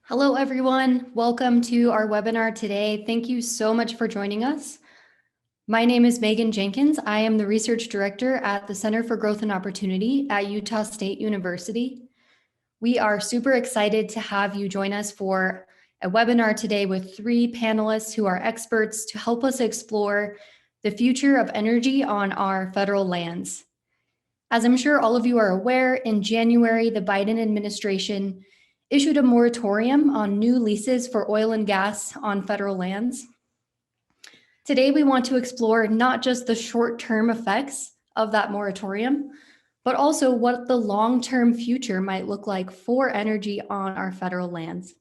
Hello, everyone. Welcome to our webinar today. Thank you so much for joining us. My name is Megan Jenkins. I am the Research Director at the Center for Growth and Opportunity at Utah State University. We are super excited to have you join us for a webinar today with 3 panelists who are experts to help us explore the future of energy on our federal lands. As I'm sure all of you are aware, in January, the Biden administration issued a moratorium on new leases for oil and gas on federal lands. Today, we want to explore not just the short-term effects of that moratorium, but also what the long-term future might look like for energy on our federal lands.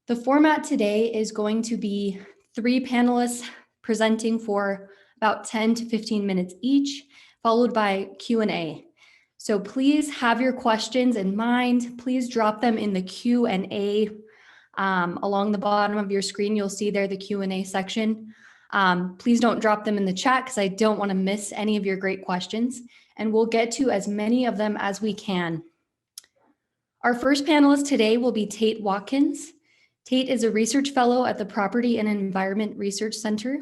The format today is going to be 3 panelists presenting for about 10 to 15 minutes each, followed by Q&A. So please have your questions in mind. Please drop them in the Q&A along the bottom of your screen. You'll see there the Q&A section. Please don't drop them in the chat because I don't want to miss any of your great questions. And we'll get to as many of them as we can. Our first panelist today will be Tate Watkins. Tate is a research fellow at the Property and Environment Research Center.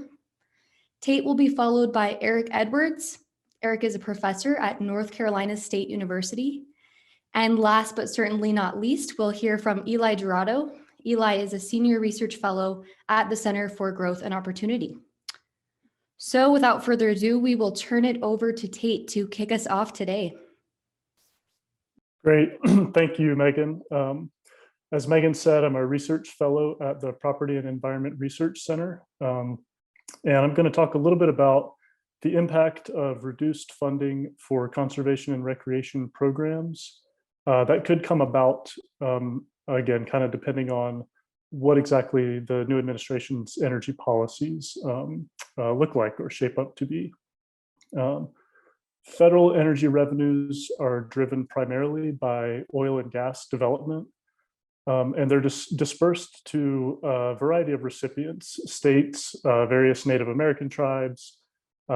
Tate will be followed by Eric Edwards. Eric is a professor at North Carolina State University. And last but certainly not least, we'll hear from Eli Dourado. Eli is a senior research fellow at the Center for Growth and Opportunity. So without further ado, we will turn it over to Tate to kick us off today. Great, thank you, Megan. As Megan said, I'm a research fellow at the Property and Environment Research Center. And I'm going to talk a little bit about the impact of reduced funding for conservation and recreation programs that could come about, again, kind of depending on what exactly the new administration's energy policies look like or shape up to be. Federal energy revenues are driven primarily by oil and gas development, and they're dispersed to a variety of recipients, states, various Native American tribes,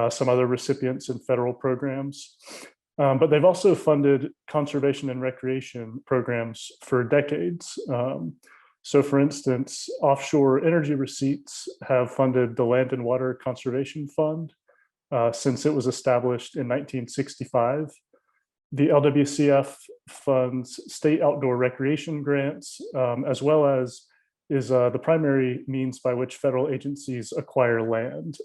some other recipients in federal programs. But they've also funded conservation and recreation programs for decades. So for instance, offshore energy receipts have funded the Land and Water Conservation Fund since it was established in 1965. The LWCF funds state outdoor recreation grants, as well as is the primary means by which federal agencies acquire land.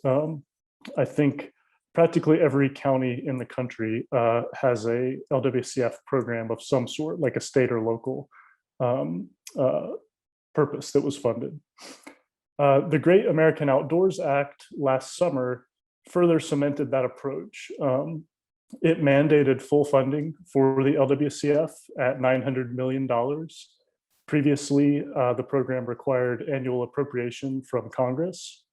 I think practically every county in the country has a LWCF program of some sort, like a state or local purpose that was funded. The Great American Outdoors Act last summer further cemented that approach. It mandated full funding for the LWCF at $900 million. Previously, the program required annual appropriation from Congress.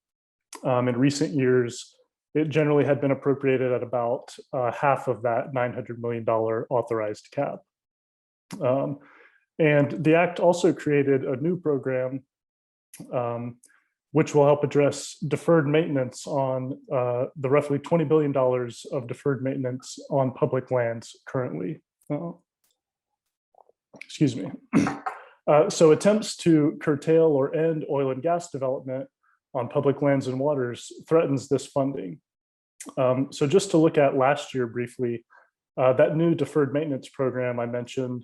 In recent years, it generally had been appropriated at about half of that $900 million authorized cap. And the act also created a new program which will help address deferred maintenance on the roughly $20 billion of deferred maintenance on public lands currently. Excuse me. So attempts to curtail or end oil and gas development on public lands and waters threatens this funding. So just to look at last year briefly, that new deferred maintenance program I mentioned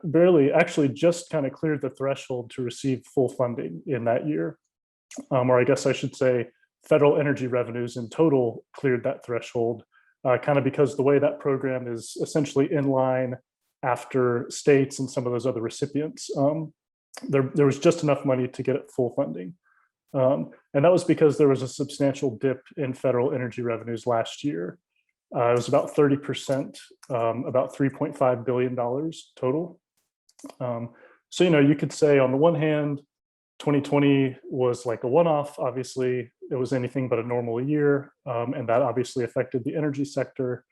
barely actually just kind of cleared the threshold to receive full funding in that year. Or I guess I should say federal energy revenues in total cleared that threshold, kind of because the way that program is essentially in line after states and some of those other recipients, there was just enough money to get it full funding. And that was because there was a substantial dip in federal energy revenues last year. It was about 30%, about $3.5 billion total. So, you could say on the one hand, 2020 was like a one-off. Obviously, it was anything but a normal year, and that obviously affected the energy sector.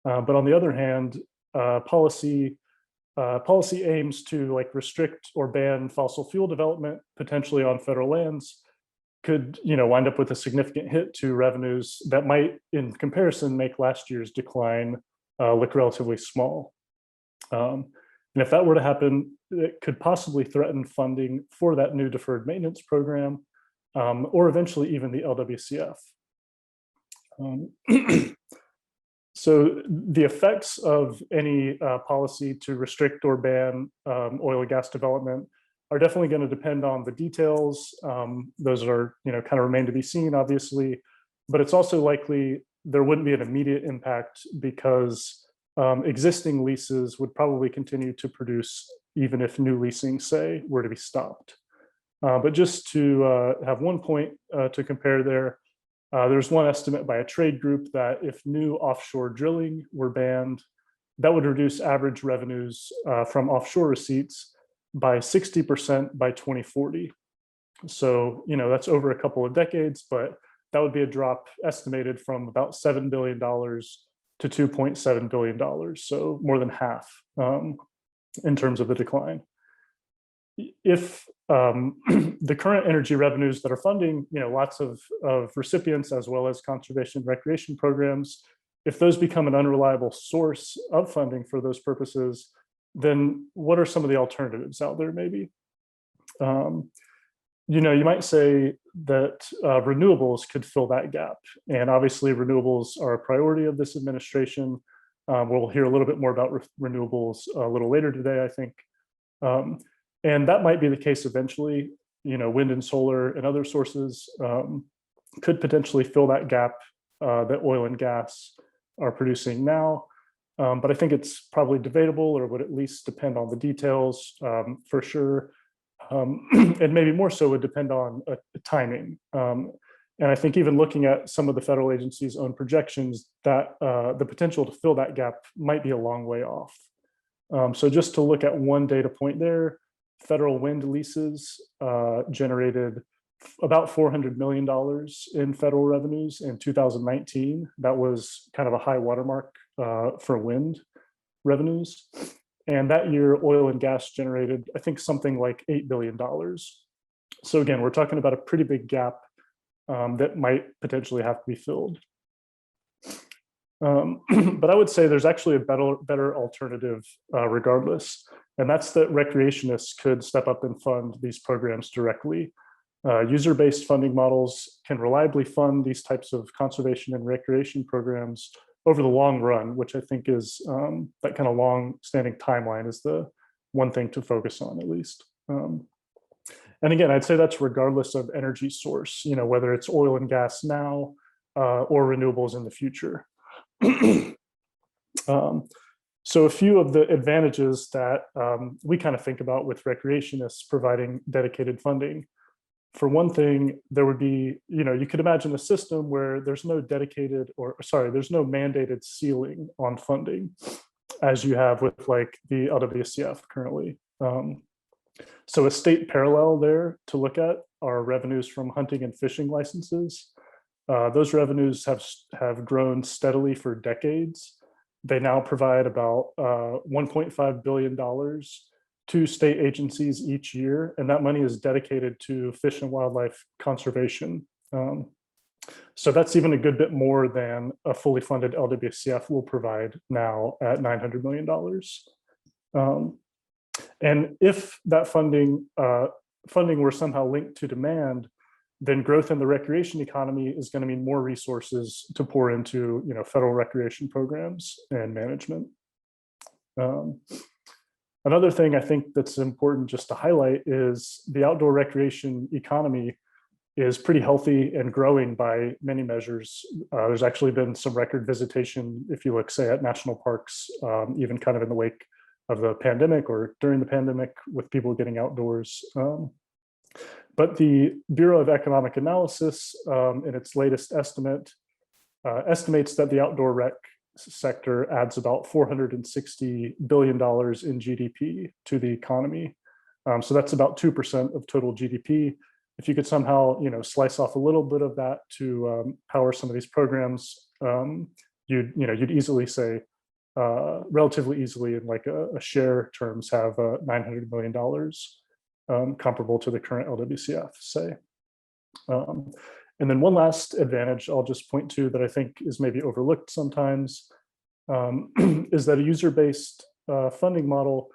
But on the other hand, policy aims to restrict or ban fossil fuel development potentially on federal lands could wind up with a significant hit to revenues that might, in comparison, make last year's decline look relatively small. And if that were to happen, it could possibly threaten funding for that new deferred maintenance program, or eventually even the LWCF. So the effects of any policy to restrict or ban oil and gas development are definitely going to depend on the details. Those are, kind of remain to be seen, obviously, but it's also likely there wouldn't be an immediate impact because existing leases would probably continue to produce even if new leasing, say, were to be stopped. But just to have one point to compare there, there's one estimate by a trade group that if new offshore drilling were banned, that would reduce average revenues from offshore receipts by 60% by 2040. So, that's over a couple of decades, but that would be a drop estimated from about $7 billion to $2.7 billion. So more than half in terms of the decline. If the current energy revenues that are funding, lots of recipients as well as conservation and recreation programs, if those become an unreliable source of funding for those purposes, then what are some of the alternatives out there maybe? You might say that renewables could fill that gap. And obviously renewables are a priority of this administration. We'll hear a little bit more about renewables a little later today, I think. And that might be the case eventually. Wind and solar and other sources could potentially fill that gap that oil and gas are producing now. But I think it's probably debatable, or would at least depend on the details for sure. And maybe more so would depend on timing. And I think even looking at some of the federal agencies' own projections, that the potential to fill that gap might be a long way off. So just to look at one data point there, federal wind leases generated about $400 million in federal revenues in 2019. That was kind of a high watermark for wind revenues. And that year, oil and gas generated, I think, something like $8 billion. So again, we're talking about a pretty big gap that might potentially have to be filled. But I would say there's actually a better alternative regardless, and that's that recreationists could step up and fund these programs directly. User-based funding models can reliably fund these types of conservation and recreation programs over the long run, which I think is that kind of long-standing timeline is the one thing to focus on, at least. And again, I'd say that's regardless of energy source, whether it's oil and gas now or renewables in the future. So a few of the advantages that we kind of think about with recreationists providing dedicated funding. For one thing, there would be, you could imagine a system where there's no there's no mandated ceiling on funding as you have with like the LWCF currently. So a state parallel there to look at are revenues from hunting and fishing licenses. Those revenues have grown steadily for decades. They now provide about $1.5 billion to state agencies each year, and that money is dedicated to fish and wildlife conservation. So that's even a good bit more than a fully funded LWCF will provide now at $900 million. And if that funding were somehow linked to demand, then growth in the recreation economy is going to mean more resources to pour into federal recreation programs and management. Another thing I think that's important just to highlight is the outdoor recreation economy is pretty healthy and growing by many measures. There's actually been some record visitation, if you look, say, at national parks, even kind of in the wake of the pandemic or during the pandemic with people getting outdoors. But the Bureau of Economic Analysis, in its latest estimate, estimates that the outdoor rec sector adds about $460 billion in GDP to the economy. So that's about 2% of total GDP. If you could somehow, slice off a little bit of that to power some of these programs, you'd easily say, relatively easily in like a share terms, have $900 million comparable to the current LWCF, say. And then one last advantage I'll just point to that I think is maybe overlooked sometimes is that a user-based funding model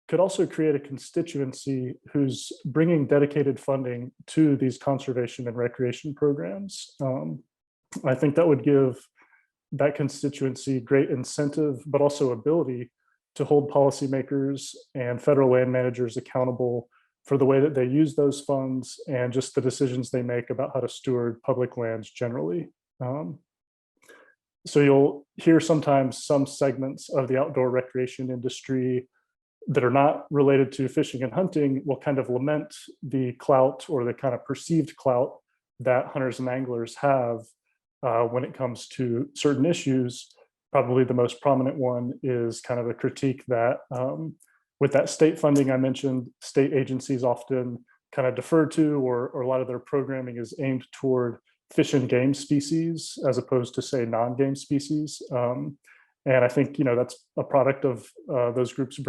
could also create a constituency who's bringing dedicated funding to these conservation and recreation programs. I think that would give that constituency great incentive, but also ability to hold policymakers and federal land managers accountable for the way that they use those funds and just the decisions they make about how to steward public lands generally. So you'll hear sometimes some segments of the outdoor recreation industry that are not related to fishing and hunting will kind of lament the clout or the kind of perceived clout that hunters and anglers have when it comes to certain issues. Probably the most prominent one is kind of a critique that with that state funding I mentioned, state agencies often kind of defer to, or a lot of their programming is aimed toward fish and game species as opposed to, say, non-game species. And I think, that's a product of those groups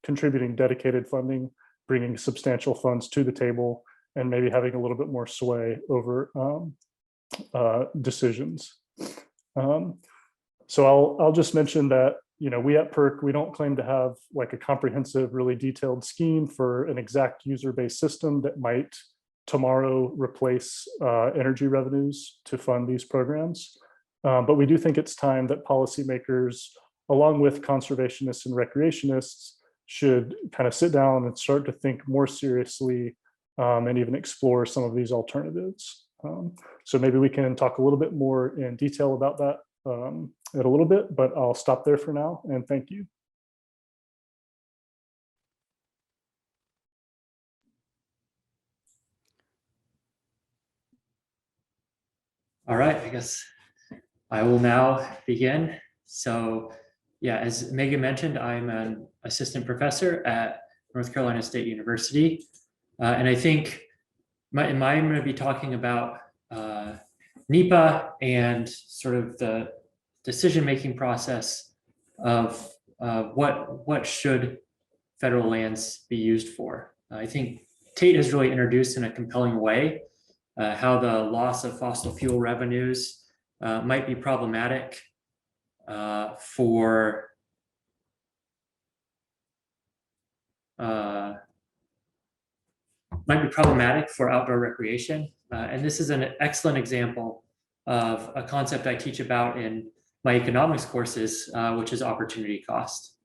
contributing dedicated funding, bringing substantial funds to the table, and maybe having a little bit more sway over decisions. So I'll just mention that, we at PERC, we don't claim to have like a comprehensive, really detailed scheme for an exact user-based system that might tomorrow replace energy revenues to fund these programs. But we do think it's time that policymakers, along with conservationists and recreationists, should kind of sit down and start to think more seriously and even explore some of these alternatives. So maybe we can talk a little bit more in detail about that in a little bit, but I'll stop there for now, and thank you. All right, I guess I will now begin. So yeah, as Megan mentioned, I'm an assistant professor at North Carolina State University. And I think I'm going to be talking about Nepa and sort of the decision-making process of what should federal lands be used for. I think Tate has really introduced in a compelling way how the loss of fossil fuel revenues might be problematic for outdoor recreation. And this is an excellent example of a concept I teach about in my economics courses, which is opportunity cost.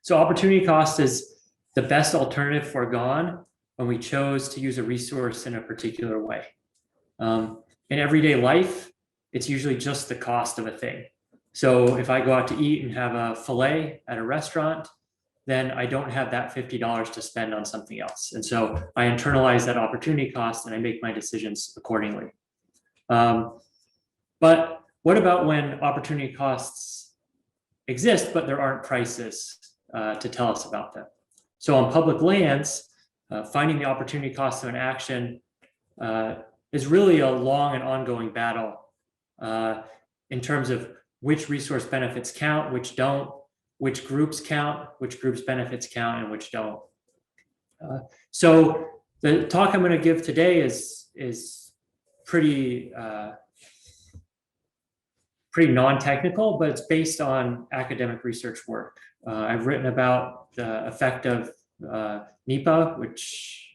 So opportunity cost is the best alternative foregone when we chose to use a resource in a particular way. In everyday life, it's usually just the cost of a thing. So if I go out to eat and have a filet at a restaurant, then I don't have that $50 to spend on something else. And so I internalize that opportunity cost and I make my decisions accordingly. But what about when opportunity costs exist, but there aren't prices to tell us about them? So on public lands, finding the opportunity cost of an action is really a long and ongoing battle in terms of which resource benefits count, which don't, which groups count, which groups benefits count, and which don't. So the talk I'm going to give today is pretty non-technical, but it's based on academic research work. I've written about the effect of Nepa, which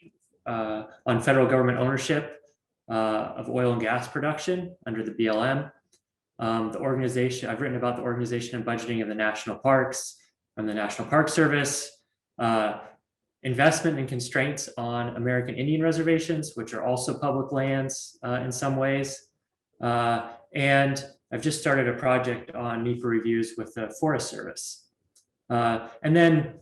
on federal government ownership of oil and gas production under the BLM. The organization, I've written about the organization and budgeting of the national parks from the National Park Service, investment and constraints on American Indian reservations, which are also public lands in some ways. And I've just started a project on NEPA reviews with the Forest Service. And then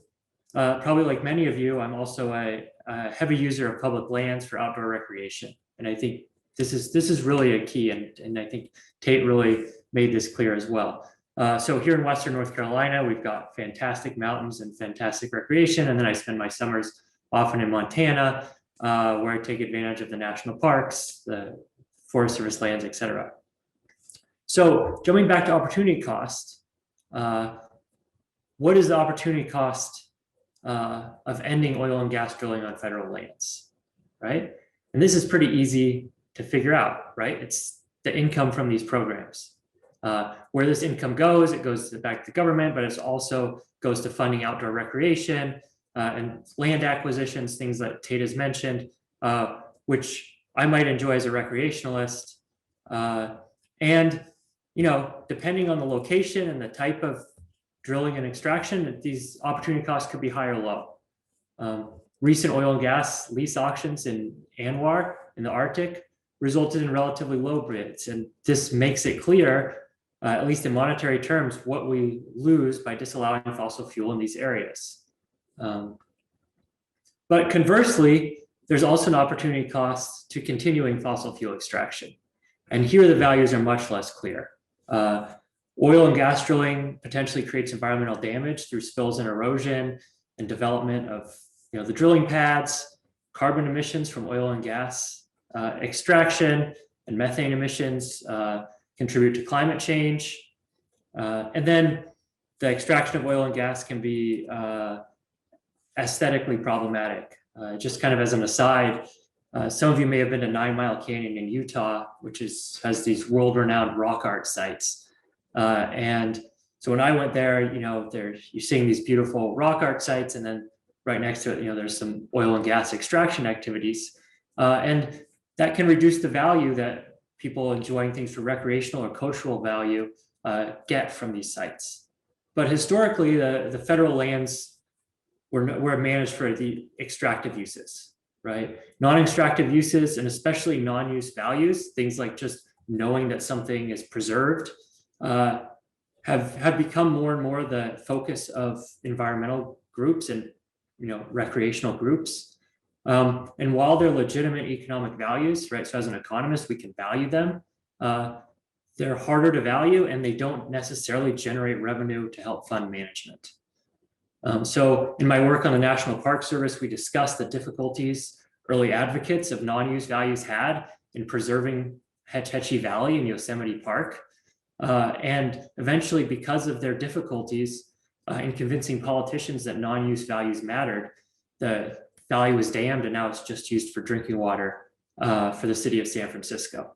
probably like many of you, I'm also a heavy user of public lands for outdoor recreation. And I think this is really a key, and I think Tate really made this clear as well. So here in Western North Carolina, we've got fantastic mountains and fantastic recreation. And then I spend my summers often in Montana, where I take advantage of the national parks, the Forest Service lands, et cetera. So jumping back to opportunity cost, what is the opportunity cost of ending oil and gas drilling on federal lands, right? And this is pretty easy to figure out, right? It's the income from these programs. Where this income goes, it goes back to government, but it also goes to funding outdoor recreation and land acquisitions, things that Tate has mentioned, which I might enjoy as a recreationalist. And, you know, depending on the location and the type of drilling and extraction, these opportunity costs could be high or low. Recent oil and gas lease auctions in Anwar in the Arctic resulted in relatively low bids. And this makes it clear, at least in monetary terms, what we lose by disallowing fossil fuel in these areas. But conversely, there's also an opportunity cost to continuing fossil fuel extraction. And here the values are much less clear. Oil and gas drilling potentially creates environmental damage through spills and erosion and development of the drilling pads, carbon emissions from oil and gas extraction, and methane emissions contribute to climate change. And then the extraction of oil and gas can be aesthetically problematic. Just kind of as an aside, some of you may have been to 9 Mile Canyon in Utah, which has these world-renowned rock art sites. And so when I went there, you're seeing these beautiful rock art sites, and then right next to it, there's some oil and gas extraction activities. And that can reduce the value that people enjoying things for recreational or cultural value get from these sites. But historically, the federal lands were managed for the extractive uses, right? Non-extractive uses, and especially non-use values, things like just knowing that something is preserved, have become more and more the focus of environmental groups and recreational groups. And while they're legitimate economic values, right? So as an economist, we can value them. They're harder to value, and they don't necessarily generate revenue to help fund management. So in my work on the National Park Service, we discussed the difficulties early advocates of non-use values had in preserving Hetch Hetchy Valley in Yosemite Park. And eventually, because of their difficulties in convincing politicians that non-use values mattered, the valley was dammed, and now it's just used for drinking water for the city of San Francisco,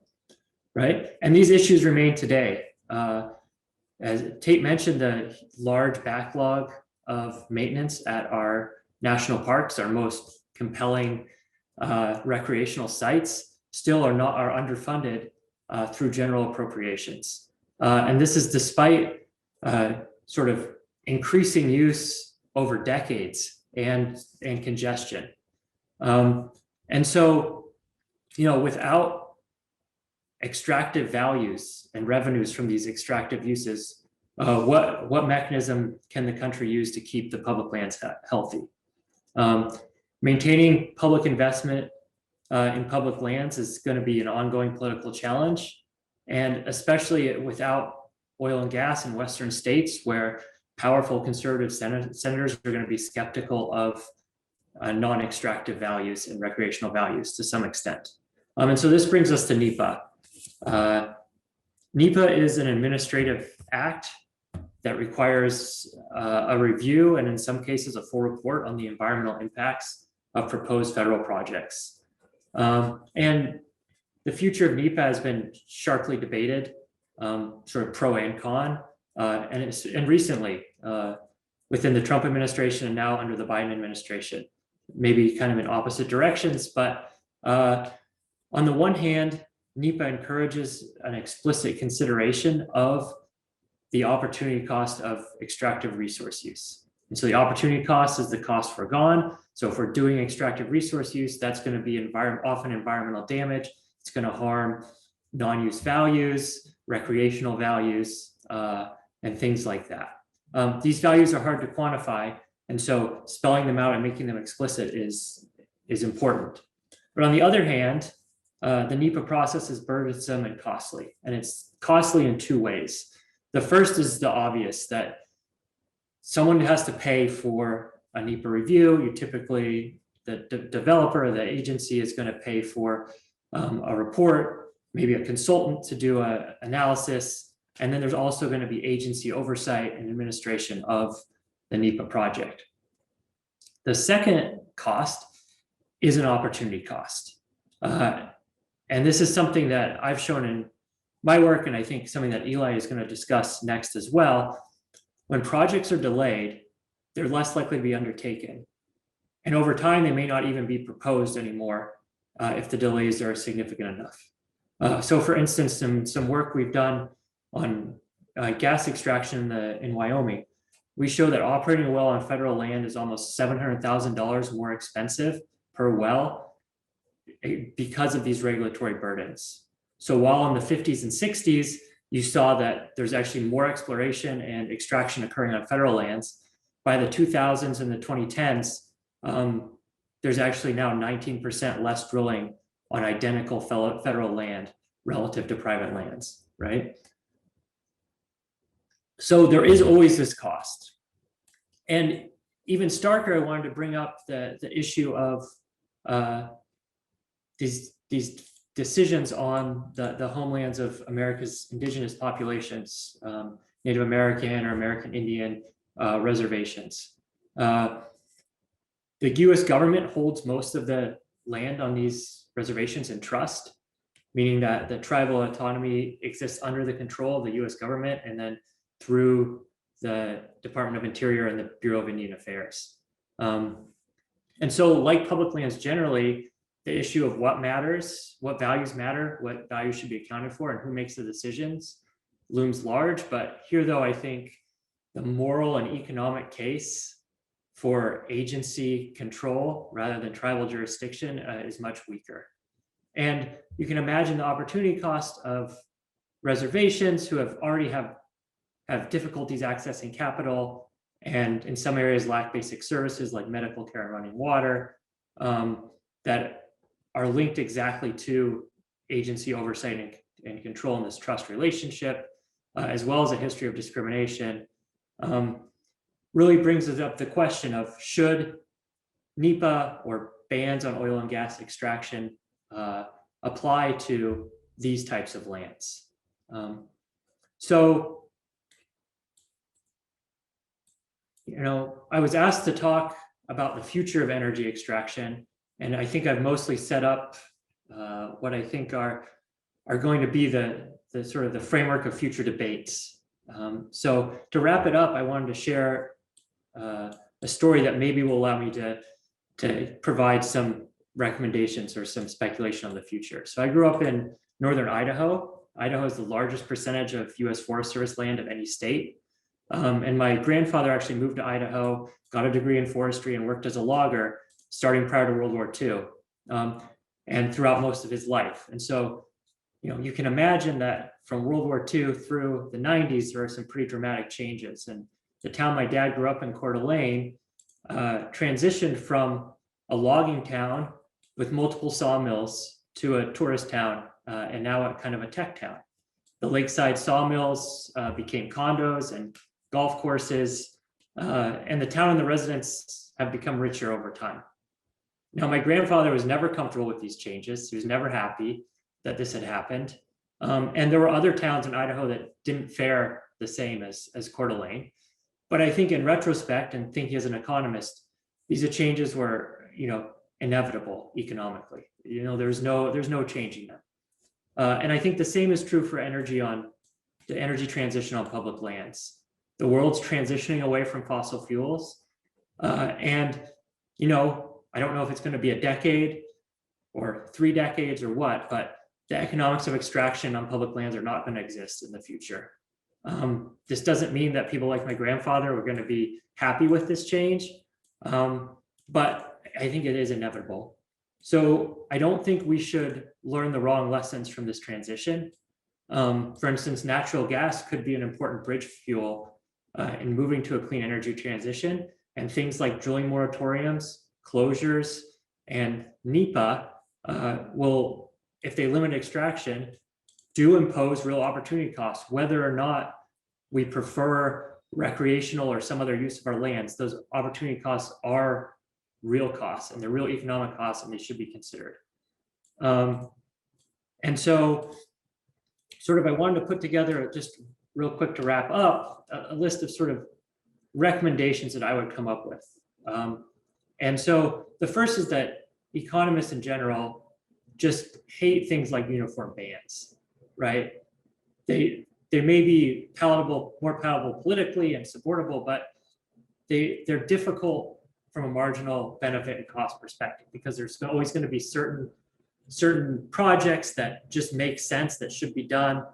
right? And these issues remain today. As Tate mentioned, the large backlog of maintenance at our national parks, our most compelling recreational sites, still are underfunded through general appropriations. And this is despite sort of increasing use over decades and congestion. And so, without extractive values and revenues from these extractive uses, what mechanism can the country use to keep the public lands healthy? Maintaining public investment in public lands is going to be an ongoing political challenge, and especially without oil and gas in Western states, where powerful conservative senators are going to be skeptical of non-extractive values and recreational values to some extent. And so this brings us to NEPA. NEPA is an administrative act that requires a review, and in some cases a full report on the environmental impacts of proposed federal projects. And the future of NEPA has been sharply debated, sort of pro and con, and recently within the Trump administration and now under the Biden administration, maybe kind of in opposite directions. But on the one hand, NEPA encourages an explicit consideration of the opportunity cost of extractive resource use. And so the opportunity cost is the cost foregone. So if we're doing extractive resource use, that's going to be often environmental damage. It's going to harm non-use values, recreational values, and things like that. These values are hard to quantify, and so spelling them out and making them explicit is important. But on the other hand, the NEPA process is burdensome and costly, and it's costly in two ways. The first is the obvious, that someone has to pay for a NEPA review. You typically, the developer or the agency is going to pay for a report, maybe a consultant to do an analysis, and then there's also going to be agency oversight and administration of the NEPA project. The second cost is an opportunity cost. And this is something that I've shown in my work, and I think something that Eli is going to discuss next as well, when projects are delayed, they're less likely to be undertaken. And over time, they may not even be proposed anymore if the delays are significant enough. So for instance, some work we've done on gas extraction in Wyoming, we show that operating a well on federal land is almost $700,000 more expensive per well because of these regulatory burdens. So while in the 50s and 60s, you saw that there's actually more exploration and extraction occurring on federal lands, by the 2000s and the 2010s, there's actually now 19% less drilling on identical federal land relative to private lands, right? So there is always this cost. And even starker, I wanted to bring up the issue of these decisions on the homelands of America's indigenous populations, Native American or American Indian reservations. The US government holds most of the land on these reservations in trust, meaning that the tribal autonomy exists under the control of the US government and then through the Department of Interior and the Bureau of Indian Affairs. And so like public lands generally, the issue of what matters, what values matter, what values should be accounted for, and who makes the decisions looms large. But here though, I think the moral and economic case for agency control rather than tribal jurisdiction is much weaker. And you can imagine the opportunity cost of reservations who have already have difficulties accessing capital and in some areas lack basic services like medical care and running water that are linked exactly to agency oversight and control in this trust relationship, as well as a history of discrimination, really brings us up the question of should Nepa or bans on oil and gas extraction apply to these types of lands. So, you know, I was asked to talk about the future of energy extraction, and I think I've mostly set up what I think are going to be the sort of the framework of future debates. So to wrap it up, I wanted to share a story that maybe will allow me to provide some recommendations or some speculation on the future. So I grew up in northern Idaho. Idaho is the largest percentage of US Forest Service land of any state. And my grandfather actually moved to Idaho, got a degree in forestry and worked as a logger starting prior to World War II and throughout most of his life. And so, you know, you can imagine that from World War II through the 90s, there are some pretty dramatic changes. And the town my dad grew up in, Coeur d'Alene, transitioned from a logging town with multiple sawmills to a tourist town and now a kind of a tech town. The lakeside sawmills became condos and golf courses, and the town and the residents have become richer over time. Now, my grandfather was never comfortable with these changes. He was never happy that this had happened. And there were other towns in Idaho that didn't fare the same as Coeur d'Alene. But I think in retrospect and thinking as an economist, these changes were, you know, inevitable economically. You know, there's no changing them. And I think the same is true for energy on the energy transition on public lands. The world's transitioning away from fossil fuels. And, you know, I don't know if it's going to be a decade or 3 decades or what, but the economics of extraction on public lands are not going to exist in the future. This doesn't mean that people like my grandfather are going to be happy with this change, but I think it is inevitable. So I don't think we should learn the wrong lessons from this transition. For instance, natural gas could be an important bridge fuel in moving to a clean energy transition, and things like drilling moratoriums, closures, and Nepa will, if they limit extraction, do impose real opportunity costs, whether or not we prefer recreational or some other use of our lands. Those opportunity costs are real costs, and they're real economic costs, and they should be considered. And so sort of I wanted to put together, just real quick to wrap up, a list of sort of recommendations that I would come up with. And so the first is that economists in general just hate things like uniform bans, right? they may be more palatable politically and supportable, but they're difficult from a marginal benefit and cost perspective, because there's always going to be certain projects that just make sense, that should be done.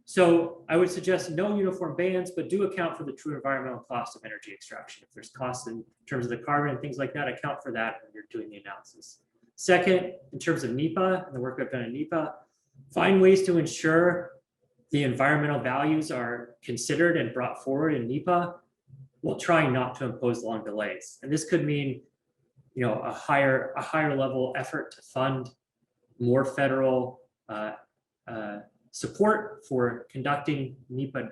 So I would suggest no uniform bans, but do account for the true environmental cost of energy extraction. If there's costs in terms of the carbon and things like that, account for that when you're doing the analysis. Second, in terms of Nepa and the work I've done in Nepa, find ways to ensure the environmental values are considered and brought forward in Nepa, while trying not to impose long delays. And this could mean, a higher level effort to fund more federal support for conducting Nepa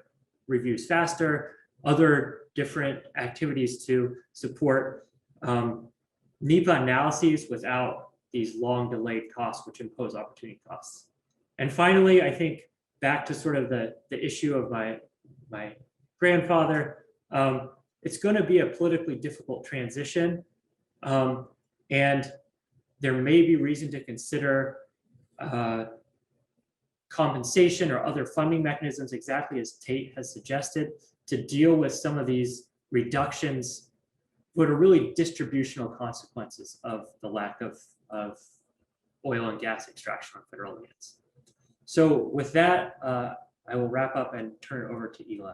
reviews faster, other different activities to support Nepa analyses without these long delayed costs, which impose opportunity costs. And finally, I think back to sort of the issue of my grandfather, it's going to be a politically difficult transition. And there may be reason to consider compensation or other funding mechanisms, exactly as Tate has suggested, to deal with some of these reductions, what are really distributional consequences of the lack of oil and gas extraction on federal lands. So with that, I will wrap up and turn it over to Eli.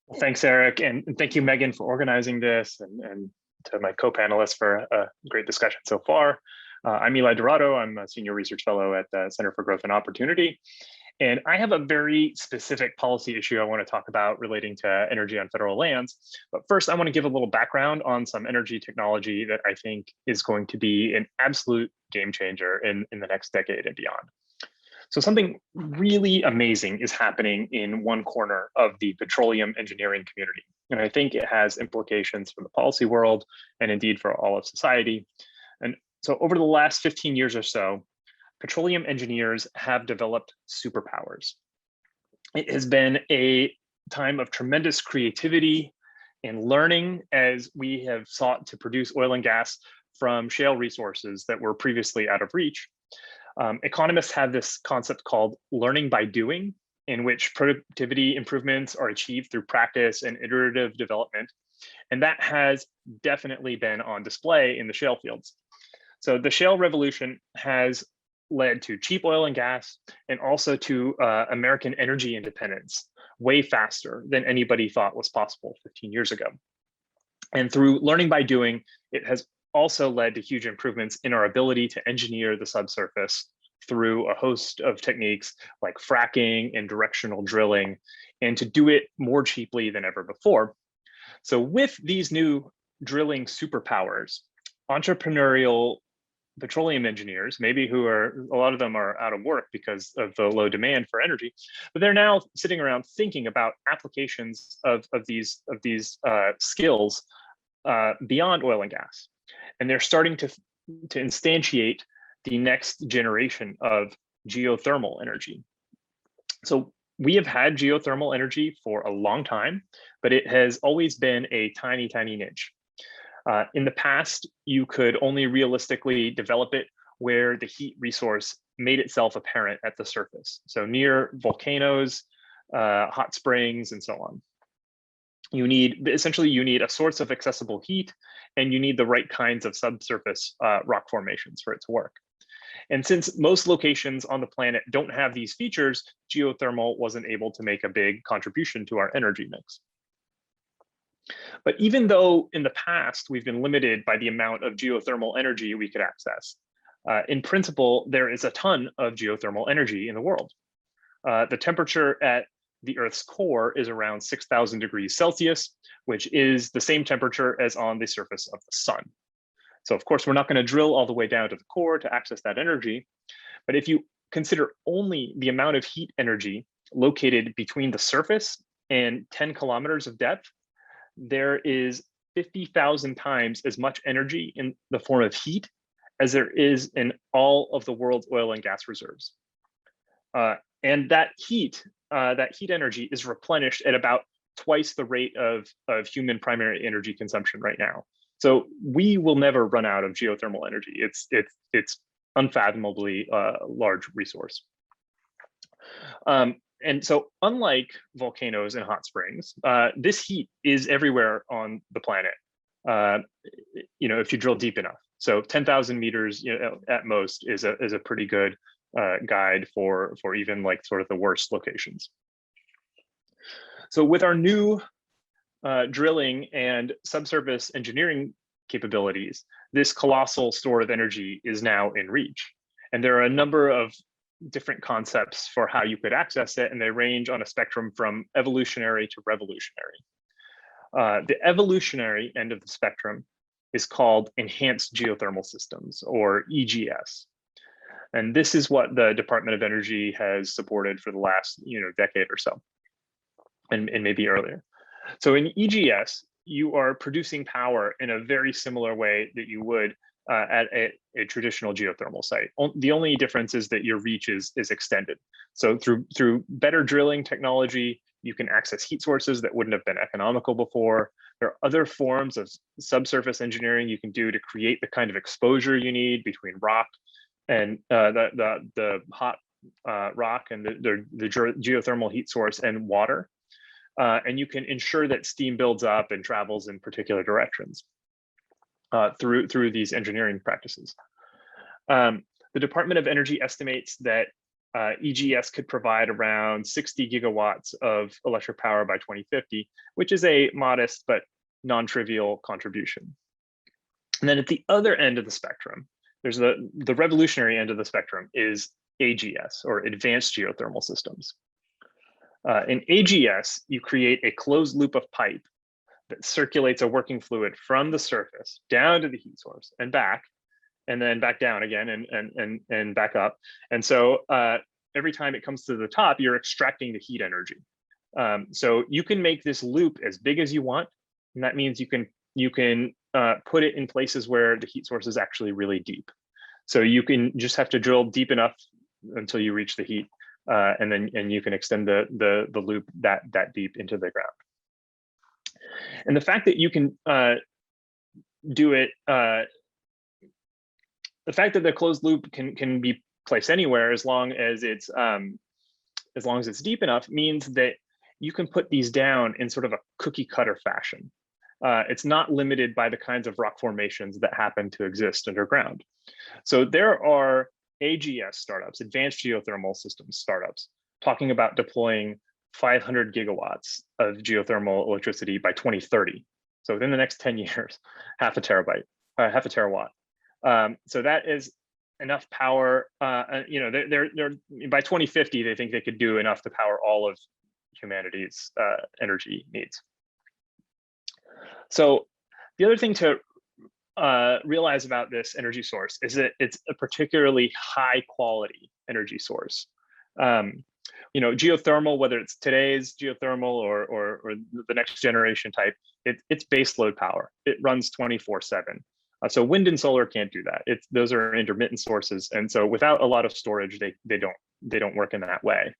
Well, thanks, Eric, and thank you, Megan, for organizing this, and to my co-panelists for a great discussion so far. I'm Eli Dourado. I'm a senior research fellow at the Center for Growth and Opportunity. And I have a very specific policy issue I want to talk about relating to energy on federal lands. But first, I want to give a little background on some energy technology that I think is going to be an absolute game changer in the next decade and beyond. So something really amazing is happening in one corner of the petroleum engineering community. And I think it has implications for the policy world and indeed for all of society. And so over the last 15 years or so, petroleum engineers have developed superpowers. It has been a time of tremendous creativity and learning as we have sought to produce oil and gas from shale resources that were previously out of reach. Economists have this concept called learning by doing, in which productivity improvements are achieved through practice and iterative development. And that has definitely been on display in the shale fields. So the shale revolution has led to cheap oil and gas, and also to American energy independence way faster than anybody thought was possible 15 years ago. And through learning by doing, it has also led to huge improvements in our ability to engineer the subsurface through a host of techniques like fracking and directional drilling, and to do it more cheaply than ever before. So with these new drilling superpowers, entrepreneurial petroleum engineers, maybe a lot of them are out of work because of the low demand for energy, but they're now sitting around thinking about applications of these skills beyond oil and gas. And they're starting to instantiate the next generation of geothermal energy. So we have had geothermal energy for a long time, but it has always been a tiny, tiny niche. In the past, you could only realistically develop it where the heat resource made itself apparent at the surface. So near volcanoes, hot springs, and so on. Essentially you need a source of accessible heat, and you need the right kinds of subsurface rock formations for it to work. And since most locations on the planet don't have these features, geothermal wasn't able to make a big contribution to our energy mix. But even though in the past we've been limited by the amount of geothermal energy we could access, in principle, there is a ton of geothermal energy in the world. The temperature at the Earth's core is around 6,000 degrees Celsius, which is the same temperature as on the surface of the sun. So of course, we're not going to drill all the way down to the core to access that energy. But if you consider only the amount of heat energy located between the surface and 10 kilometers of depth, there is 50,000 times as much energy in the form of heat as there is in all of the world's oil and gas reserves. And that heat energy is replenished at about twice the rate of human primary energy consumption right now. So we will never run out of geothermal energy. It's unfathomably large resource. And so unlike volcanoes and hot springs, this heat is everywhere on the planet, if you drill deep enough. So 10,000 meters at most is a pretty good guide for even like sort of the worst locations. So with our new drilling and subsurface engineering capabilities, this colossal store of energy is now in reach. And there are a number of different concepts for how you could access it, and they range on a spectrum from evolutionary to revolutionary. The evolutionary end of the spectrum is called enhanced geothermal systems, or EGS. And this is what the Department of Energy has supported for the last decade or so, and maybe earlier. So in EGS, you are producing power in a very similar way that you would at a traditional geothermal site. The only difference is that your reach is extended. So through better drilling technology, you can access heat sources that wouldn't have been economical before. There are other forms of subsurface engineering you can do to create the kind of exposure you need between rock and the hot rock and the geothermal heat source and water. And you can ensure that steam builds up and travels in particular directions through these engineering practices. The Department of Energy estimates that EGS could provide around 60 gigawatts of electric power by 2050, which is a modest but non-trivial contribution. And then at the other end of the spectrum, there's the revolutionary end of the spectrum is AGS, or advanced geothermal systems. In AGS, you create a closed loop of pipe that circulates a working fluid from the surface down to the heat source and back, and then back down again and back up. And so every time it comes to the top, you're extracting the heat energy. So you can make this loop as big as you want, and that means you can put it in places where the heat source is actually really deep. So you can just have to drill deep enough until you reach the heat, and you can extend the loop that deep into the ground. And the fact that you can do it, the fact that the closed loop can be placed anywhere as long as it's deep enough means that you can put these down in sort of a cookie cutter fashion. It's not limited by the kinds of rock formations that happen to exist underground. So there are AGS startups, advanced geothermal systems startups, talking about deploying 500 gigawatts of geothermal electricity by 2030. So within the next 10 years, half a terawatt. So that is enough power. They're by 2050, they think they could do enough to power all of humanity's energy needs. So the other thing to realize about this energy source is that it's a particularly high quality energy source. Geothermal, whether it's today's geothermal or the next generation type, it's base load power. It runs 24/7. So wind and solar can't do that. Those are intermittent sources, and so without a lot of storage, they don't work in that way.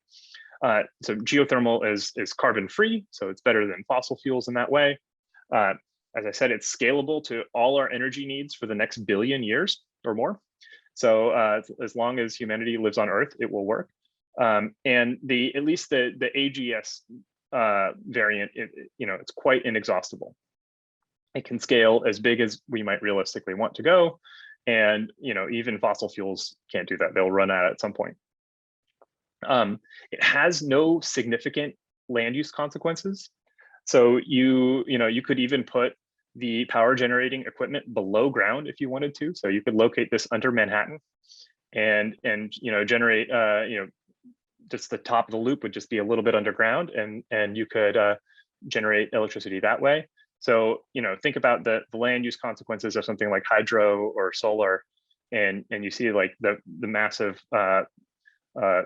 So geothermal is carbon free, so it's better than fossil fuels in that way. As I said, it's scalable to all our energy needs for the next billion years or more. So as long as humanity lives on Earth, it will work. And at least the AGS variant, it's quite inexhaustible. It can scale as big as we might realistically want to go, and even fossil fuels can't do that; they'll run out at some point. It has no significant land use consequences. So you could even put the power generating equipment below ground if you wanted to. So you could locate this under Manhattan, and generate just the top of the loop would just be a little bit underground, and you could generate electricity that way. So think about the land use consequences of something like hydro or solar, and you see like the massive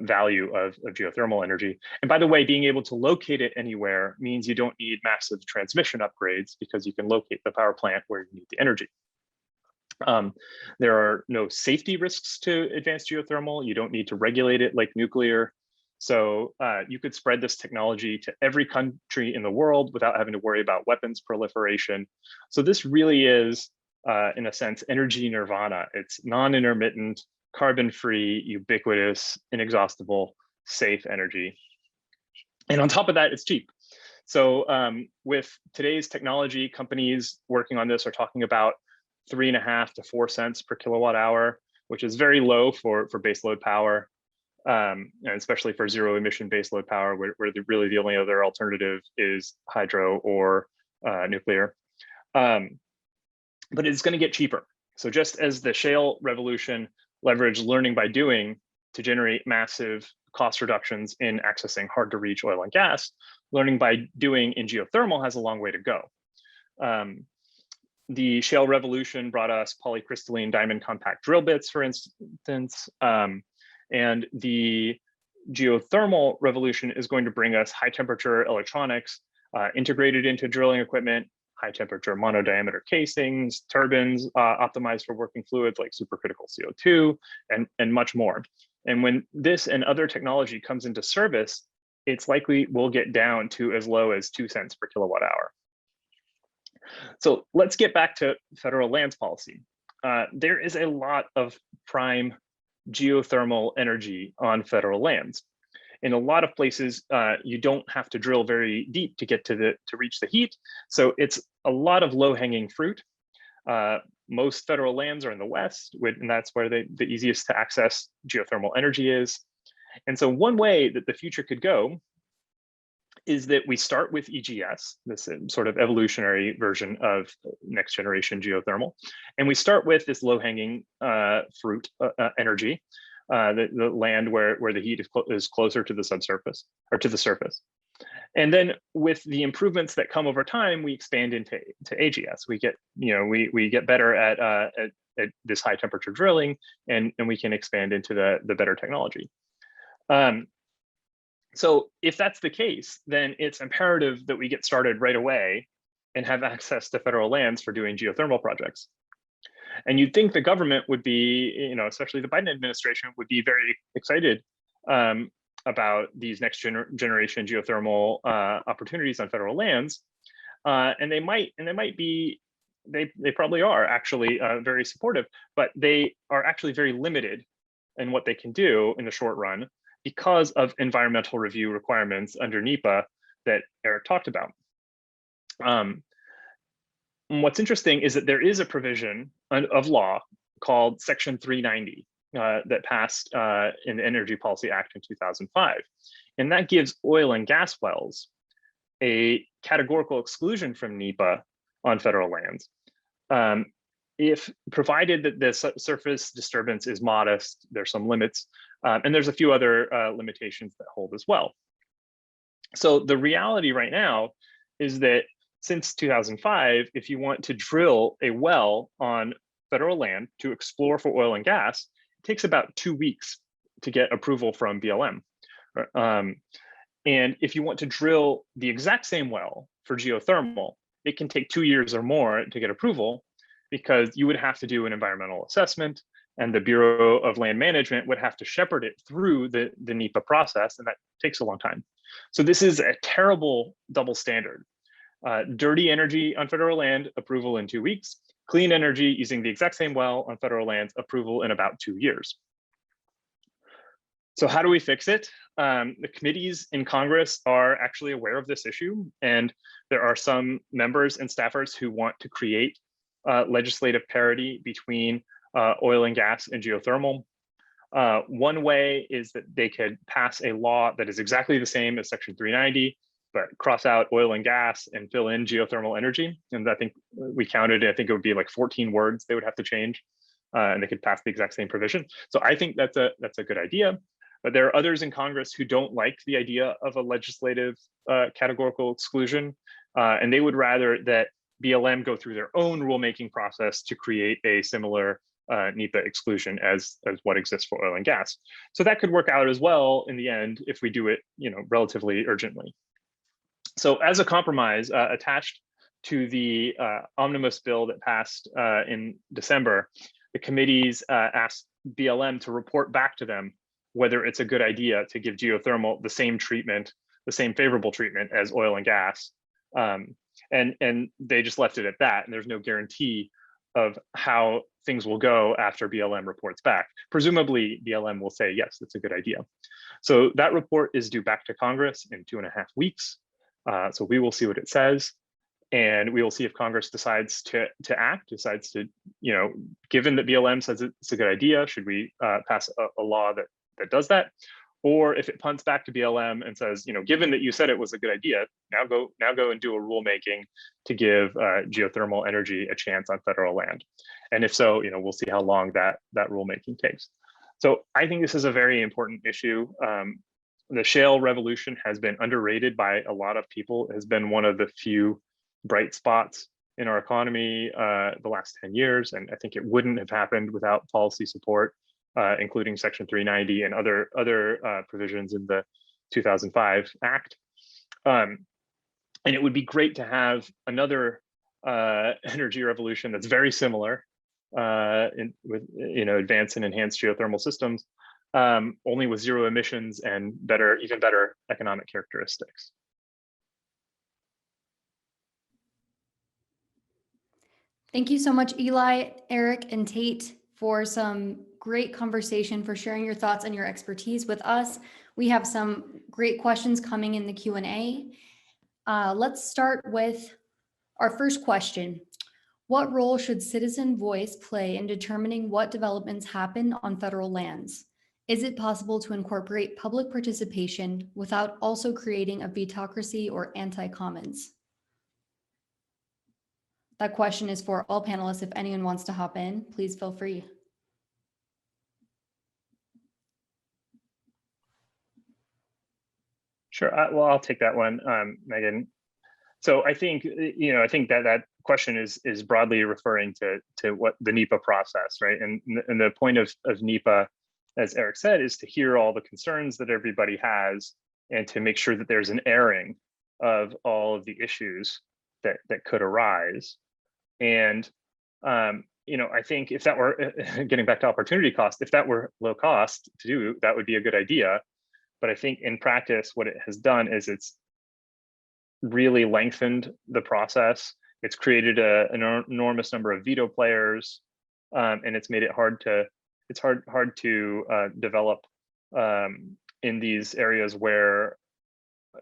value of geothermal energy. And by the way, being able to locate it anywhere means you don't need massive transmission upgrades because you can locate the power plant where you need the energy. There are no safety risks to advanced geothermal. You don't need to regulate it like nuclear. So you could spread this technology to every country in the world without having to worry about weapons proliferation. So this really is, in a sense, energy nirvana. It's non-intermittent, carbon-free, ubiquitous, inexhaustible, safe energy. And on top of that, it's cheap. So with today's technology, companies working on this are talking about 3.5 to 4 cents per kilowatt hour, which is very low for baseload power, and especially for zero emission baseload power, where really the only other alternative is hydro or nuclear. But it's going to get cheaper. So just as the shale revolution leveraged learning by doing to generate massive cost reductions in accessing hard to reach oil and gas, learning by doing in geothermal has a long way to go. The shale revolution brought us polycrystalline diamond compact drill bits, for instance, and the geothermal revolution is going to bring us high temperature electronics integrated into drilling equipment, high temperature monodiameter casings, turbines optimized for working fluids like supercritical CO2, and much more. And when this and other technology comes into service, it's likely we'll get down to as low as 2 cents per kilowatt hour. So let's get back to federal lands policy. There is a lot of prime geothermal energy on federal lands. In a lot of places, you don't have to drill very deep to get to reach the heat. So it's a lot of low-hanging fruit. Most federal lands are in the West, and that's where the easiest to access geothermal energy is. And so one way that the future could go is that we start with EGS, this sort of evolutionary version of next generation geothermal. And we start with this low-hanging fruit energy, the land where the heat is closer to the subsurface or to the surface. And then with the improvements that come over time, we expand into AGS. We get, we get better at this high temperature drilling, and we can expand into the better technology. So if that's the case, then it's imperative that we get started right away and have access to federal lands for doing geothermal projects. And you'd think the government would be, especially the Biden administration, would be very excited about these next generation geothermal opportunities on federal lands, and they probably are actually very supportive, but they are actually very limited in what they can do in the short run because of environmental review requirements under Nepa that Eric talked about. What's interesting is that there is a provision of law called Section 390 that passed in the Energy Policy Act in 2005. And that gives oil and gas wells a categorical exclusion from NEPA on federal lands, if provided that the surface disturbance is modest. There's some limits, and there's a few other limitations that hold as well. So the reality right now is that since 2005, if you want to drill a well on federal land to explore for oil and gas, it takes about 2 weeks to get approval from BLM. And if you want to drill the exact same well for geothermal, it can take 2 years or more to get approval, because you would have to do an environmental assessment, and the Bureau of Land Management would have to shepherd it through the NEPA process, and that takes a long time. So this is a terrible double standard. Dirty energy on federal land, approval in 2 weeks. Clean energy using the exact same well on federal lands, approval in about 2 years. So how do we fix it? The committees in Congress are actually aware of this issue, and there are some members and staffers who want to create legislative parity between oil and gas and geothermal. One way is that they could pass a law that is exactly the same as Section 390, but cross out oil and gas and fill in geothermal energy. And I think we counted, I think it would be like 14 words they would have to change, and they could pass the exact same provision. So I think that's a good idea. But there are others in Congress who don't like the idea of a legislative categorical exclusion, and they would rather that BLM go through their own rulemaking process to create a similar NEPA exclusion as what exists for oil and gas. So that could work out as well in the end if we do it, relatively urgently. So as a compromise, attached to the omnibus bill that passed in December, the committees asked BLM to report back to them whether it's a good idea to give geothermal the same treatment, the same favorable treatment as oil and gas. And they just left it at that, and there's no guarantee of how things will go after BLM reports back. Presumably BLM will say, yes, that's a good idea. So that report is due back to Congress in 2.5 weeks. So we will see what it says. And we will see if Congress decides to act, decides to, given that BLM says it's a good idea, should we pass a law that does that? Or if it punts back to BLM and says, given that you said it was a good idea, now go and do a rulemaking to give geothermal energy a chance on federal land. And if so, we'll see how long that rulemaking takes. So I think this is a very important issue. The shale revolution has been underrated by a lot of people. It has been one of the few bright spots in our economy the last 10 years. And I think it wouldn't have happened without policy support, including Section 390 and other provisions in the 2005 Act. And it would be great to have another energy revolution that's very similar with advanced and enhanced geothermal systems, only with zero emissions and even better economic characteristics. Thank you so much, Eli, Eric, and Tate, for some great conversation, for sharing your thoughts and your expertise with us. We have some great questions coming in the Q&A. Let's start with our first question. What role should citizen voice play in determining what developments happen on federal lands? Is it possible to incorporate public participation without also creating a vetocracy or anti-commons? That question is for all panelists. If anyone wants to hop in, please feel free. Sure. Well, I'll take that one, Megan. So I think that question is broadly referring to what the Nepa process, right? And the point of Nepa, as Eric said, is to hear all the concerns that everybody has and to make sure that there's an airing of all of the issues that could arise. And I think if that were getting back to opportunity cost, if that were low cost to do, that would be a good idea. But I think in practice, what it has done is it's really lengthened the process. It's created an enormous number of veto players, and it's made it hard to develop in these areas where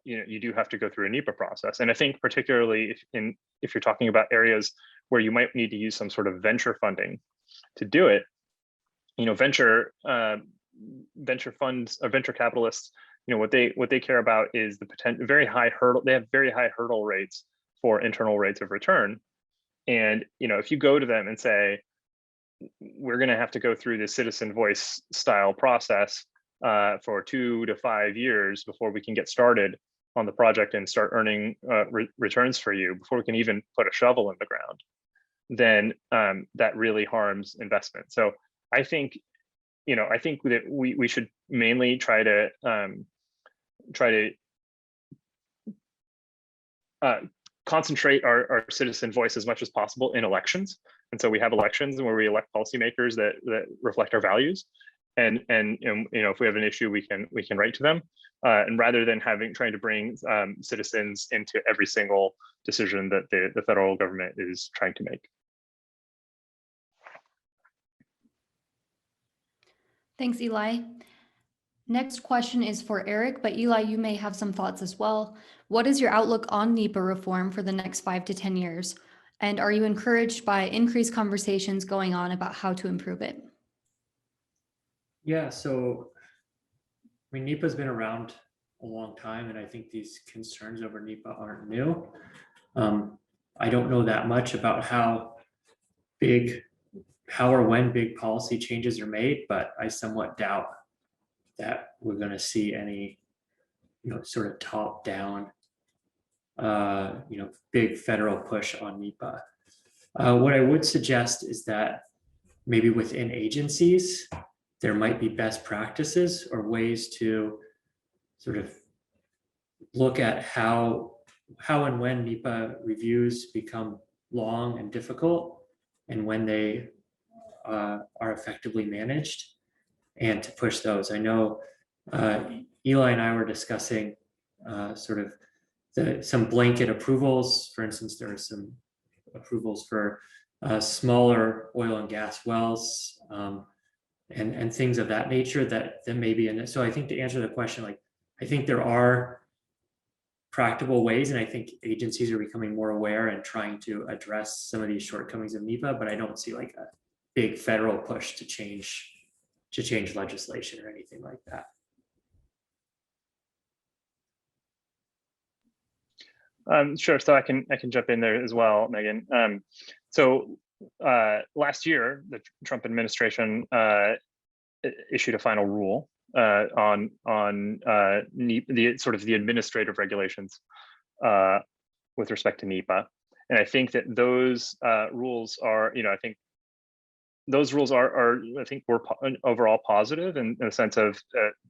you do have to go through a Nepa process. And I think particularly if you're talking about areas where you might need to use some sort of venture funding to do it, venture funds or venture capitalists, what they care about is the potential very high hurdle. They have very high hurdle rates for internal rates of return. And if you go to them and say, we're going to have to go through this citizen voice style process for 2 to 5 years before we can get started on the project and start earning returns for you, before we can even put a shovel in the ground, then that really harms investment. So I think that we should mainly try to concentrate our citizen voice as much as possible in elections. And so we have elections where we elect policymakers that reflect our values. And if we have an issue, we can write to them. And rather than trying to bring citizens into every single decision that the federal government is trying to make. Thanks, Eli. Next question is for Eric, but Eli, you may have some thoughts as well. What is your outlook on NEPA reform for the next 5 to 10 years? And are you encouraged by increased conversations going on about how to improve it? Yeah, so NEPA's been around a long time, and I think these concerns over NEPA aren't new. I don't know that much about how or when big policy changes are made, but I somewhat doubt that we're going to see any, sort of top down, big federal push on NEPA. What I would suggest is that maybe within agencies, there might be best practices or ways to sort of look at how and when NEPA reviews become long and difficult, and when they are effectively managed, and to push those. I know Eli and I were discussing sort of some blanket approvals. For instance, there are some approvals for smaller oil and gas wells, and things of that nature that may be in it. So I think to answer the question, like, I think there are practical ways, and I think agencies are becoming more aware and trying to address some of these shortcomings of NEPA, but I don't see like a big federal push to change legislation or anything like that. Sure. So I can jump in there as well, Megan. So last year, the Trump administration issued a final rule on the sort of the administrative regulations with respect to NEPA, and I think that those rules are, I think those rules are I think were overall positive in the sense of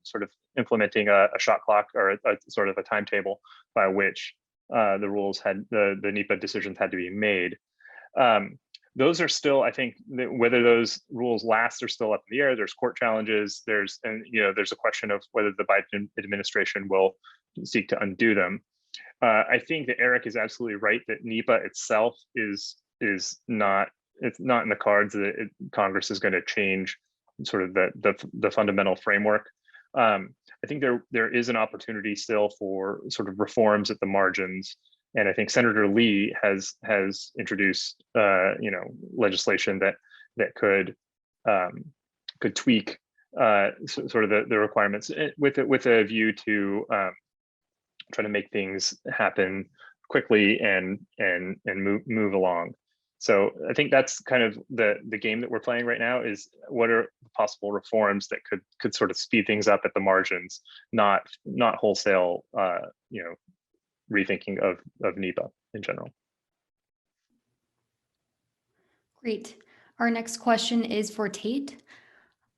sort of implementing a shot clock or a sort of a timetable by which the rules had the NEPA decisions had to be made. Those are still, I think, whether those rules last are still up in the air. There's court challenges. There's a question of whether the Biden administration will seek to undo them. I think that Eric is absolutely right that NEPA itself is not, it's not in the cards that Congress is going to change sort of the fundamental framework. I think there is an opportunity still for sort of reforms at the margins, and I think Senator Lee has introduced legislation that could tweak sort of the requirements with a view to try to make things happen quickly and move along. So I think that's kind of the game that we're playing right now, is what are possible reforms that could sort of speed things up at the margins, not wholesale rethinking of NEPA in general. Great. Our next question is for Tate.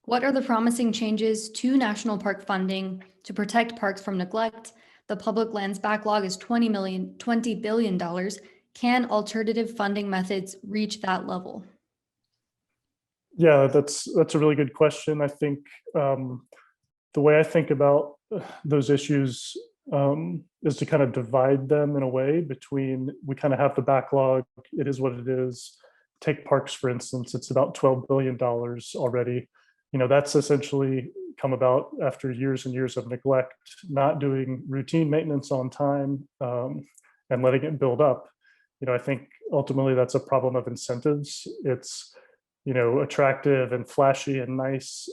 What are the promising changes to national park funding to protect parks from neglect? The public lands backlog is $20 billion. Can alternative funding methods reach that level? Yeah, that's a really good question. I think the way I think about those issues is to kind of divide them in a way between, we kind of have the backlog, it is what it is. Take parks, for instance, it's about $12 billion already. That's essentially come about after years and years of neglect, not doing routine maintenance on time, and letting it build up. I think ultimately that's a problem of incentives. It's, attractive and flashy and nice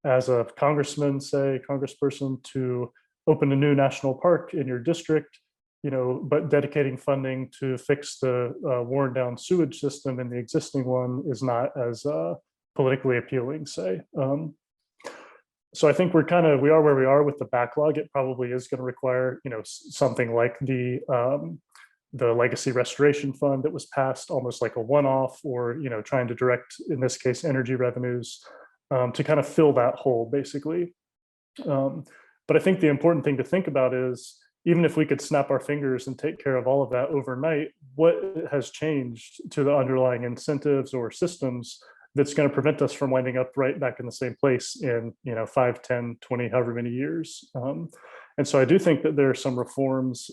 as a congressman, say, congressperson, to open a new national park in your district, but dedicating funding to fix the worn down sewage system in the existing one is not as politically appealing, say. So I think we are where we are with the backlog. It probably is going to require, something like the legacy restoration fund that was passed almost like a one-off, or trying to direct, in this case, energy revenues to kind of fill that hole, basically. But I think the important thing to think about is, even if we could snap our fingers and take care of all of that overnight, what has changed to the underlying incentives or systems that's going to prevent us from winding up right back in the same place in 5, 10, 20, however many years. And so I do think that there are some reforms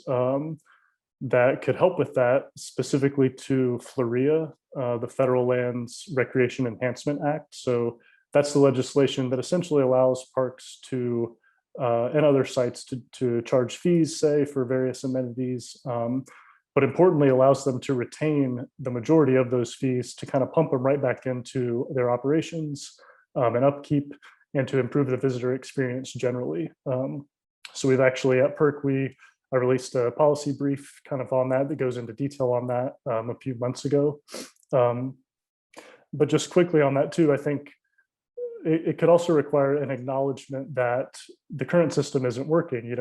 that could help with that, specifically to FLREA, the Federal Lands Recreation Enhancement Act. So that's the legislation that essentially allows parks to and other sites to charge fees, say, for various amenities, but importantly allows them to retain the majority of those fees to kind of pump them right back into their operations and upkeep, and to improve the visitor experience generally. So we've actually at PERC, I released a policy brief kind of on that goes into detail on that a few months ago. But just quickly on that too, I think it could also require an acknowledgement that the current system isn't working.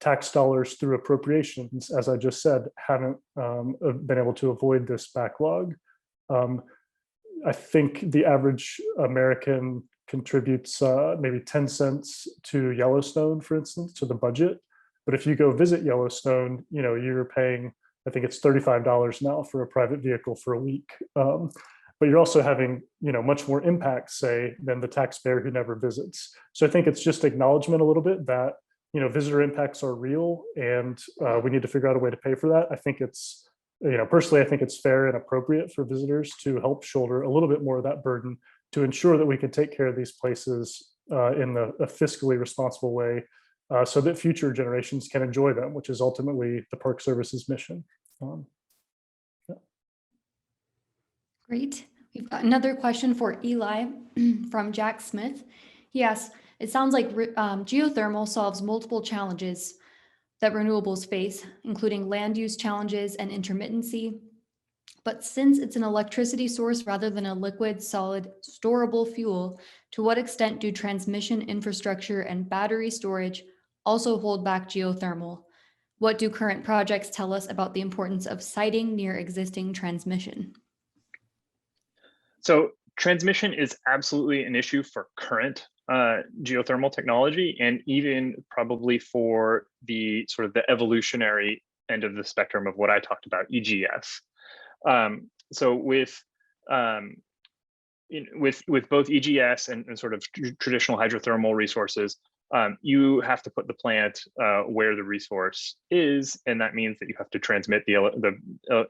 Tax dollars through appropriations, as I just said, haven't been able to avoid this backlog. I think the average American contributes maybe 10 cents to Yellowstone, for instance, to the budget. But if you go visit Yellowstone, you're paying, I think it's $35 now for a private vehicle for a week. But you're also having, much more impact, say, than the taxpayer who never visits. So I think it's just acknowledgement a little bit that, visitor impacts are real, and we need to figure out a way to pay for that. I think it's personally, I think it's fair and appropriate for visitors to help shoulder a little bit more of that burden to ensure that we can take care of these places in a fiscally responsible way so that future generations can enjoy them, which is ultimately the Park Service's mission. Yeah. Great. We've got another question for Eli from Jack Smith. He asks, it sounds like geothermal solves multiple challenges that renewables face, including land use challenges and intermittency. But since it's an electricity source rather than a liquid, solid, storable fuel, to what extent do transmission infrastructure and battery storage also hold back geothermal? What do current projects tell us about the importance of siting near existing transmission? So transmission is absolutely an issue for current geothermal technology, and even probably for the sort of the evolutionary end of the spectrum of what I talked about, EGS. So with both EGS and sort of traditional hydrothermal resources, you have to put the plant where the resource is, and that means that you have to transmit the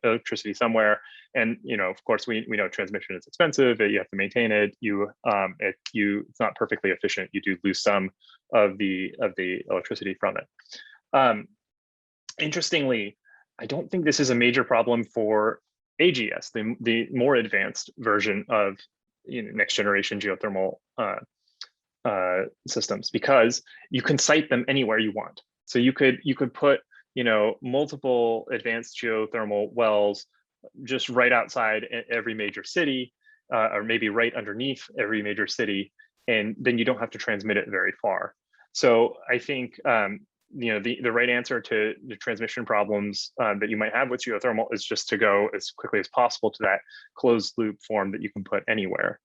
electricity somewhere. And of course, we know transmission is expensive. You have to maintain it. It's not perfectly efficient. You do lose some of the electricity from it. Interestingly, I don't think this is a major problem for AGS, the more advanced version of next generation geothermal systems, because you can site them anywhere you want. So you could put multiple advanced geothermal wells just right outside every major city, or maybe right underneath every major city, and then you don't have to transmit it very far. So I think the right answer to the transmission problems that you might have with geothermal is just to go as quickly as possible to that closed loop form that you can put anywhere.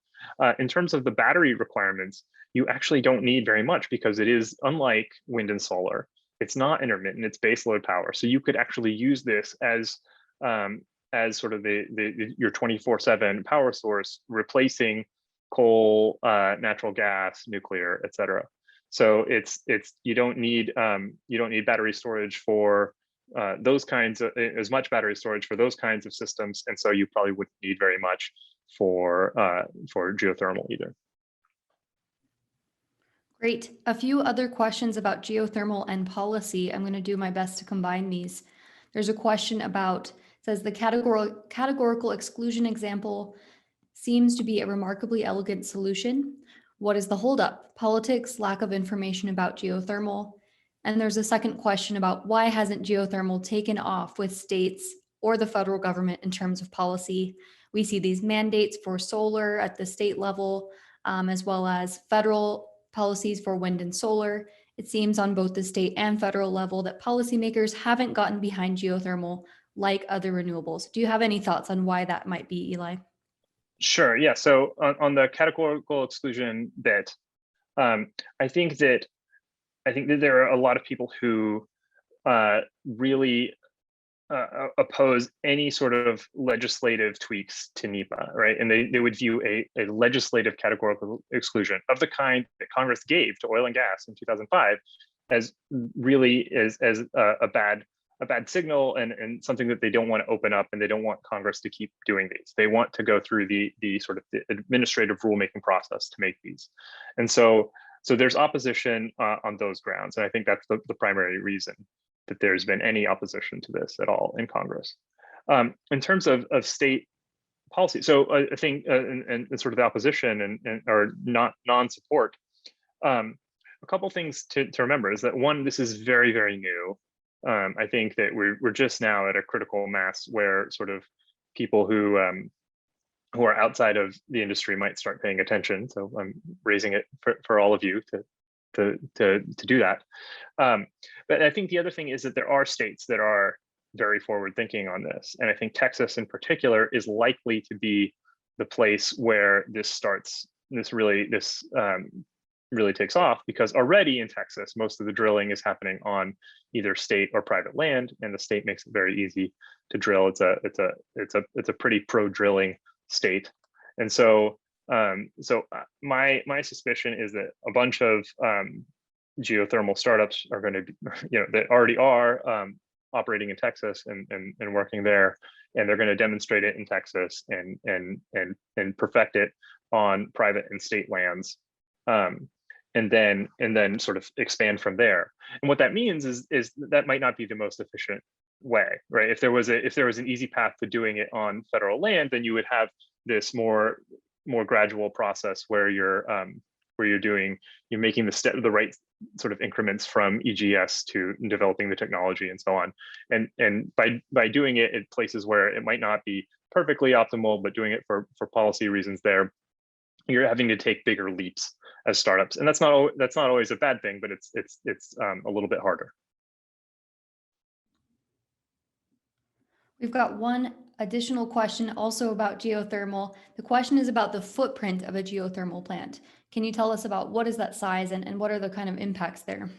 In terms of the battery requirements, you actually don't need very much, because it is, unlike wind and solar, it's not intermittent, it's baseload power. So you could actually use this as sort of your 24/7 power source, replacing coal, natural gas, nuclear, et cetera. So you don't need battery storage for those kinds of, as much battery storage for those kinds of systems, and so you probably wouldn't need very much for geothermal either. Great. A few other questions about geothermal and policy. I'm going to do my best to combine these. There's a question about, says the categorical exclusion example seems to be a remarkably elegant solution. What is the holdup? Politics, lack of information about geothermal. And there's a second question about why hasn't geothermal taken off with states or the federal government in terms of policy? We see these mandates for solar at the state level, as well as federal policies for wind and solar. It seems on both the state and federal level that policymakers haven't gotten behind geothermal like other renewables. Do you have any thoughts on why that might be, Eli? Sure. Yeah. So on the categorical exclusion bit, I think that there are a lot of people who really oppose any sort of legislative tweaks to Nepa, right? And they would view a legislative categorical exclusion of the kind that Congress gave to oil and gas in 2005 as really as a bad signal, and something that they don't want to open up, and they don't want Congress to keep doing these. They want to go through the sort of the administrative rulemaking process to make these. And so there's opposition on those grounds. And I think that's the primary reason that there's been any opposition to this at all in Congress. In terms of state policy, so I think and sort of the opposition and or non-support, a couple things to remember is that, one, this is very, very new. I think that we're just now at a critical mass where sort of people who are outside of the industry might start paying attention. So I'm raising it for all of you to do that. But I think the other thing is that there are states that are very forward thinking on this. And I think Texas in particular is likely to be the place where this really takes off, because already in Texas, most of the drilling is happening on either state or private land, and the state makes it very easy to drill. It's a pretty pro-drilling state. And so my suspicion is that a bunch of geothermal startups are going to be, that already are operating in Texas and working there, and they're going to demonstrate it in Texas and perfect it on private and state lands. And then sort of expand from there. And what that means is that might not be the most efficient way, right? If there was an easy path to doing it on federal land, then you would have this more gradual process where you're making the right sort of increments from EGS to developing the technology and so on. And by doing it in places where it might not be perfectly optimal, but doing it for policy reasons there, you're having to take bigger leaps as startups. And that's not always a bad thing, but it's a little bit harder. We've got one additional question also about geothermal. The question is about the footprint of a geothermal plant. Can you tell us about what is that size and what are the kind of impacts there?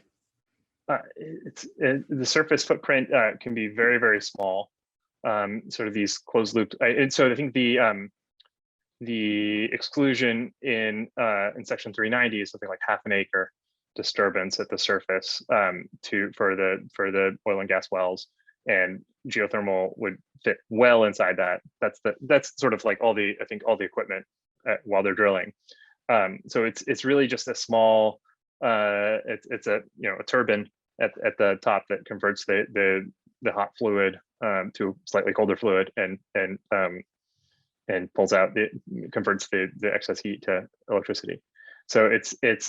The surface footprint can be very, very small. Sort of these closed loop. And so I think the exclusion in section 390 is something like half an acre disturbance at the surface for the oil and gas wells, and geothermal would fit well inside that. That's sort of like all the equipment while they're drilling. So it's really just a small it's a turbine at the top that converts the hot fluid to slightly colder fluid and pulls out converts the excess heat to electricity. So it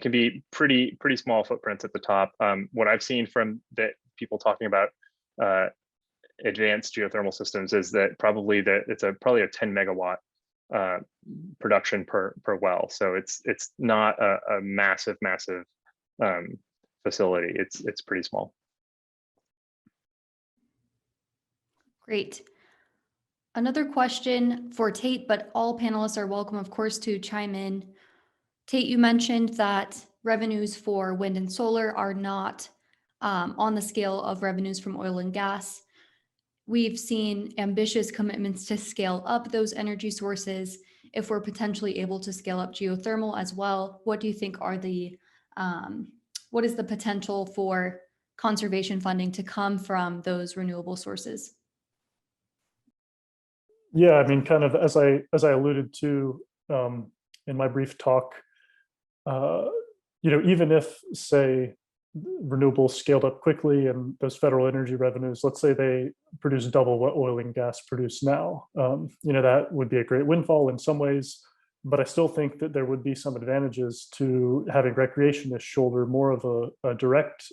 can be pretty small footprints at the top. What I've seen from the people talking about advanced geothermal systems is that it's probably a 10 megawatt production per well. So it's not a massive facility. It's pretty small. Great. Another question for Tate, but all panelists are welcome, of course, to chime in. Tate, you mentioned that revenues for wind and solar are not on the scale of revenues from oil and gas. We've seen ambitious commitments to scale up those energy sources. If we're potentially able to scale up geothermal as well, what do you think are what is the potential for conservation funding to come from those renewable sources? Yeah, I mean, kind of as I alluded to in my brief talk, even if, say, renewables scaled up quickly and those federal energy revenues, let's say they produce double what oil and gas produce now, that would be a great windfall in some ways, but I still think that there would be some advantages to having recreationists shoulder more of a direct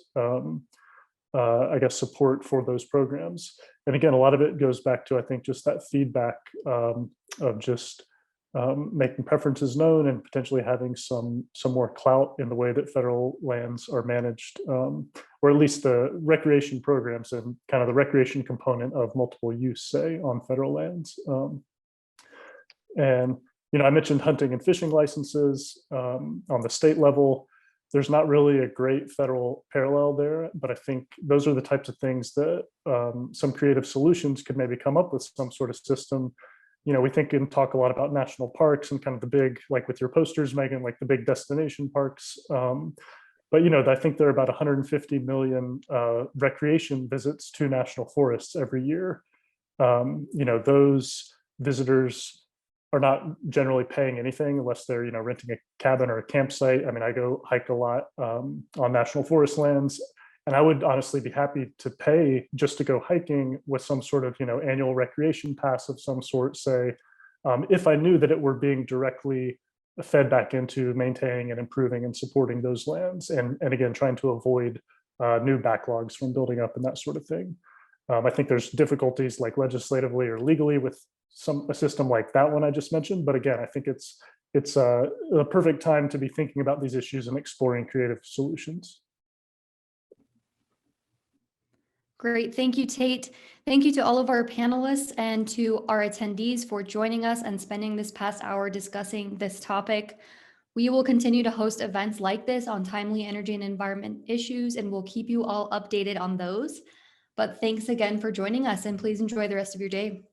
support for those programs. And again, a lot of it goes back to, I think, just that feedback of just making preferences known and potentially having some more clout in the way that federal lands are managed, or at least the recreation programs and kind of the recreation component of multiple use, say, on federal lands. And I mentioned hunting and fishing licenses on the state level. There's not really a great federal parallel there, but I think those are the types of things that some creative solutions could maybe come up with some sort of system. We think and talk a lot about national parks and kind of the big, like with your posters, Megan, like the big destination parks. But I think there are about 150 million recreation visits to national forests every year. Those visitors are not generally paying anything unless they're renting a cabin or a campsite. I mean, I go hike a lot on national forest lands, and I would honestly be happy to pay just to go hiking with some sort of annual recreation pass of some sort, say, if I knew that it were being directly fed back into maintaining and improving and supporting those lands, and again, trying to avoid new backlogs from building up and that sort of thing. I think there's difficulties like legislatively or legally with a system like that one I just mentioned, but again, I think it's a perfect time to be thinking about these issues and exploring creative solutions. Great, thank you, Tate. Thank you to all of our panelists and to our attendees for joining us and spending this past hour discussing this topic. We will continue to host events like this on timely energy and environment issues, and we'll keep you all updated on those. But thanks again for joining us, and please enjoy the rest of your day.